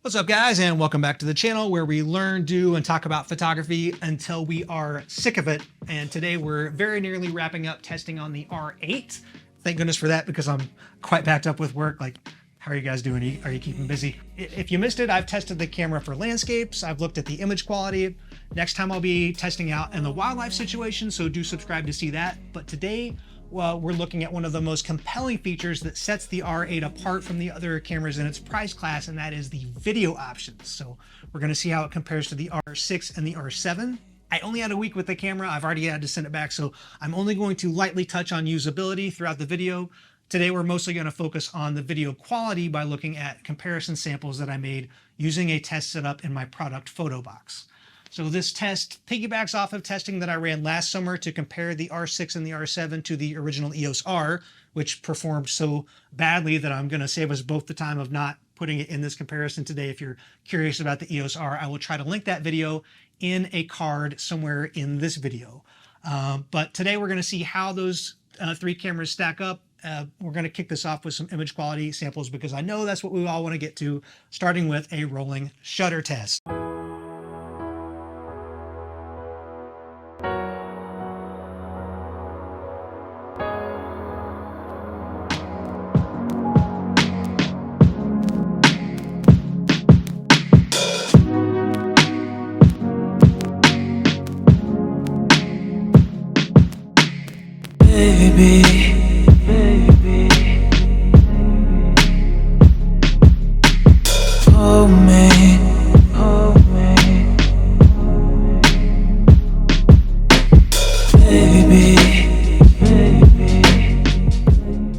What's up, guys, and welcome back to the channel where we learn, do, and talk about photography until we are sick of it. And today we're very nearly wrapping up testing on the R8. Thank goodness for that, because I'm quite backed up with work. Like, how are you guys doing? Are you keeping busy? If you missed it, I've tested the camera for landscapes. I've looked at the image quality. Next time I'll be testing out in the wildlife situation, so do subscribe to see that. But today, well, we're looking at one of the most compelling features that sets the R8 apart from the other cameras in its price class, and that is the video options. So we're going to see how it compares to the R6 and the R7. I only had a week with the camera. I've already had to send it back, so I'm only going to lightly touch on usability throughout the video. Today, we're mostly going to focus on the video quality by looking at comparison samples that I made using a test setup in my product photo box. So this test piggybacks off of testing that I ran last summer to compare the R6 and the R7 to the original EOS R, which performed so badly that I'm going to save us both the time of not putting it in this comparison today. If you're curious about the EOS R, I will try to link that video in a card somewhere in this video. But today we're going to see how those three cameras stack up. We're going to kick this off with some image quality samples because I know that's what we all want to get to, starting with a rolling shutter test. Baby, hold me, baby.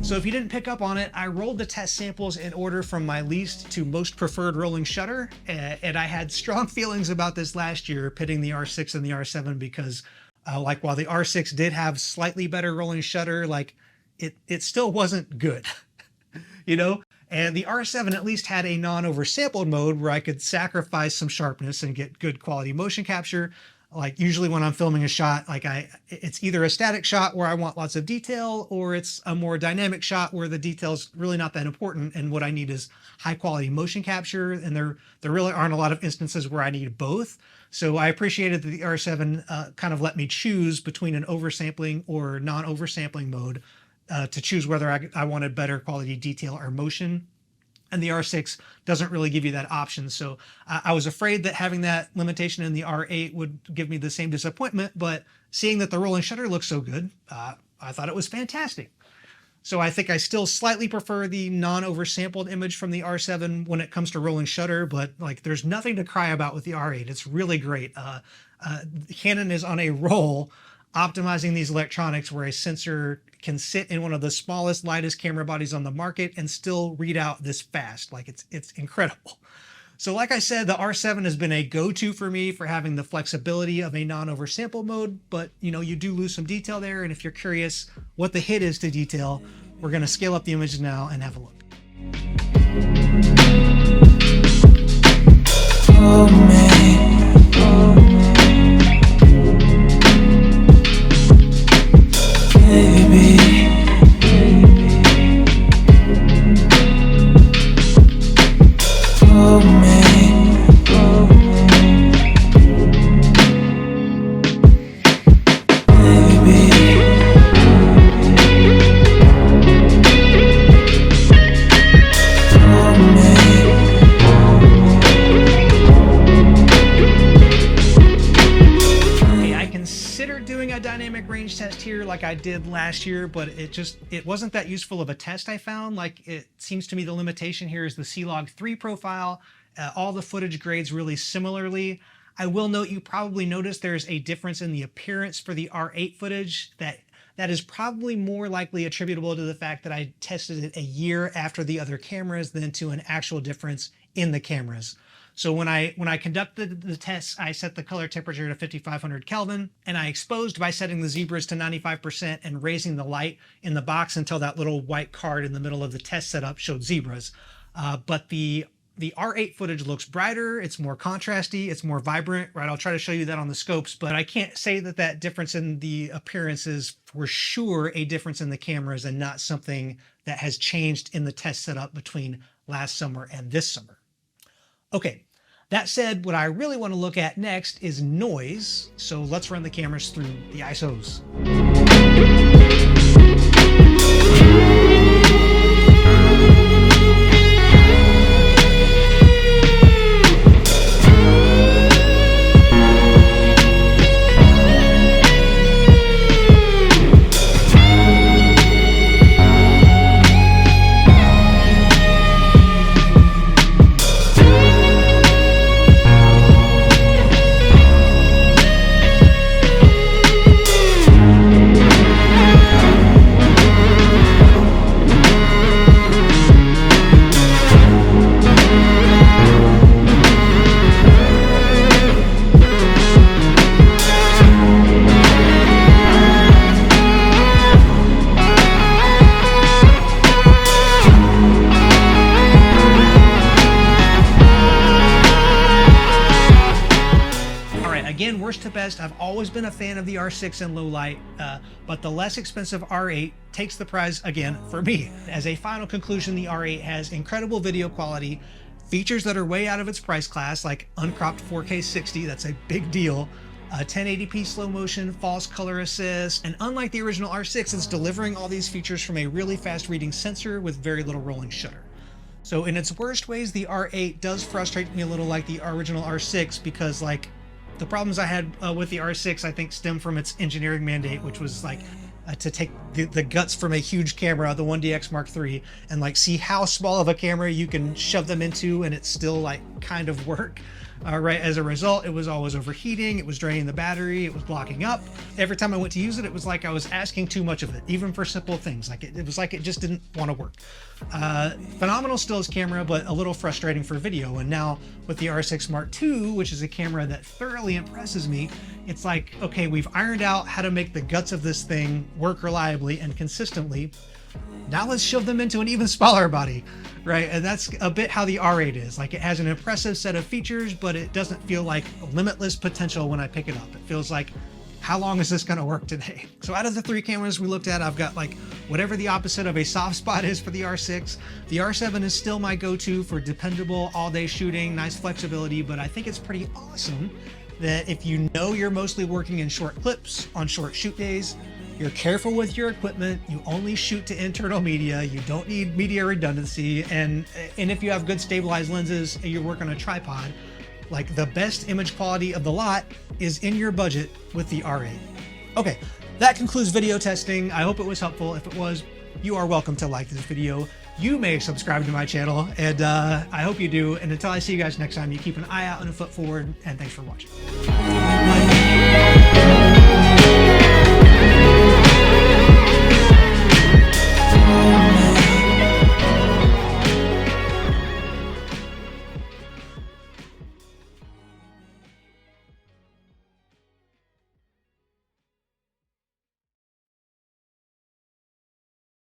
So if you didn't pick up on it, I rolled the test samples in order from my least to most preferred rolling shutter, and I had strong feelings about this last year, pitting the R6 and the R7, because like while the R6 did have slightly better rolling shutter, like it still wasn't good, you know? And the R7 at least had a non-oversampled mode where I could sacrifice some sharpness and get good quality motion capture. Like usually when I'm filming a shot, like it's either a static shot where I want lots of detail, or it's a more dynamic shot where the detail's really not that important. And what I need is high quality motion capture. And there really aren't a lot of instances where I need both. So I appreciated that the R7 kind of let me choose between an oversampling or non-oversampling mode to choose whether I wanted better quality detail or motion. And the R6 doesn't really give you that option. So I was afraid that having that limitation in the R8 would give me the same disappointment, but seeing that the rolling shutter looks so good, I thought it was fantastic. So I think I still slightly prefer the non-oversampled image from the R7 when it comes to rolling shutter, but like there's nothing to cry about with the R8. It's really great. Canon is on a roll optimizing these electronics where a sensor can sit in one of the smallest, lightest camera bodies on the market and still read out this fast. Like it's incredible. So like I said, the R7 has been a go-to for me for having the flexibility of a non-oversample mode, but you know, you do lose some detail there. And if you're curious what the hit is to detail, we're going to scale up the image now and have a look. Hold me, baby. Hold me, dynamic range test here like I did last year, but it wasn't that useful of a test I found. Like it seems to me the limitation here is the C-Log3 profile. All the footage grades really similarly. I will note you probably noticed there's a difference in the appearance for the R8 footage that is probably more likely attributable to the fact that I tested it a year after the other cameras than to an actual difference in the cameras. So when I conducted the tests, I set the color temperature to 5500 Kelvin, and I exposed by setting the zebras to 95% and raising the light in the box until that little white card in the middle of the test setup showed zebras. But the R8 footage looks brighter, it's more contrasty, it's more vibrant, right? I'll try to show you that on the scopes, but I can't say that that difference in the appearance is for sure a difference in the cameras and not something that has changed in the test setup between last summer and this summer. Okay, that said, what I really want to look at next is noise. So let's run the cameras through the ISOs. Again, worst to best, I've always been a fan of the R6 in low light, but the less expensive R8 takes the prize again for me. As a final conclusion, the R8 has incredible video quality, features that are way out of its price class, like uncropped 4K 60, that's a big deal, 1080p slow motion, false color assist, and unlike the original R6, it's delivering all these features from a really fast reading sensor with very little rolling shutter. So in its worst ways, the R8 does frustrate me a little like the original R6 because like the problems I had with the R6, I think, stem from its engineering mandate, which was like to take the guts from a huge camera, the 1DX Mark III, and like see how small of a camera you can shove them into and it still like kind of work. Right, as a result, it was always overheating, it was draining the battery, it was blocking up. Every time I went to use it, it was like I was asking too much of it, even for simple things. Like it was like it just didn't want to work. Phenomenal stills camera, but a little frustrating for video. And now with the R6 Mark II, which is a camera that thoroughly impresses me, it's like, okay, we've ironed out how to make the guts of this thing work reliably and consistently. Now let's shove them into an even smaller body, right? And that's a bit how the R8 is. Like it has an impressive set of features, but it doesn't feel like limitless potential when I pick it up. It feels like, how long is this gonna work today? So out of the three cameras we looked at, I've got like whatever the opposite of a soft spot is for the R6. The R7 is still my go-to for dependable all-day shooting, nice flexibility, but I think it's pretty awesome that if you know you're mostly working in short clips on short shoot days, you're careful with your equipment, you only shoot to internal media, you don't need media redundancy, and if you have good stabilized lenses and you work on a tripod, like the best image quality of the lot is in your budget with the R8. Okay, that concludes video testing. I hope it was helpful. If it was, you are welcome to like this video. You may subscribe to my channel, and I hope you do. And until I see you guys next time, you keep an eye out and a foot forward, and thanks for watching.